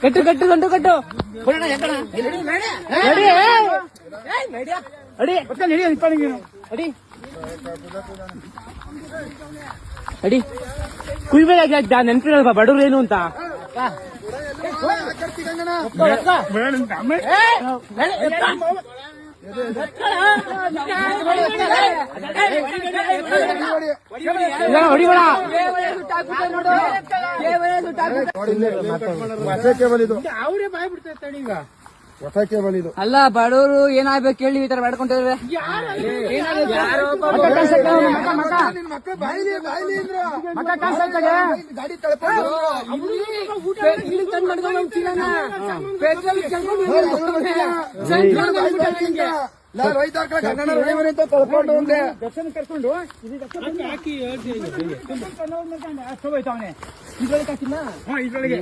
ಕಟ್ಟು ಕಟ್ಟು ಗಂಟು ಕಟ್ಟು ಅಡಿ ಅಡಿ ಅಡಿ ಕುಯ್ಬೇಕಾಗ ನೆನ್ಪಿರಲ್ವಾ ಬಡವ್ರು ಏನು ಅಂತ ಹೊಡಿಬೇಡ ಅವರೇ ಬಾಯ್ ಬಿಡ್ತಾರೆ ಈಗ ಹೊಸ ಕೇಬಲ್ ಇದು ಅಲ್ಲ ಬಡವರು ಏನಾಗ್ಬೇಕು ಹೇಳಿ ಈ ತರ ಮಾಡ್ಕೊಂಡಿದ್ರೆ ಕಳ್ಕೊಂಡು ದರ್ಶನ ಕರ್ಕೊಂಡು ಹಾಕಿ ಇದ್ರೊಳಗೆ ಹಾಕಿಲ್ಲ ಇದ್ರೊಳಗೆ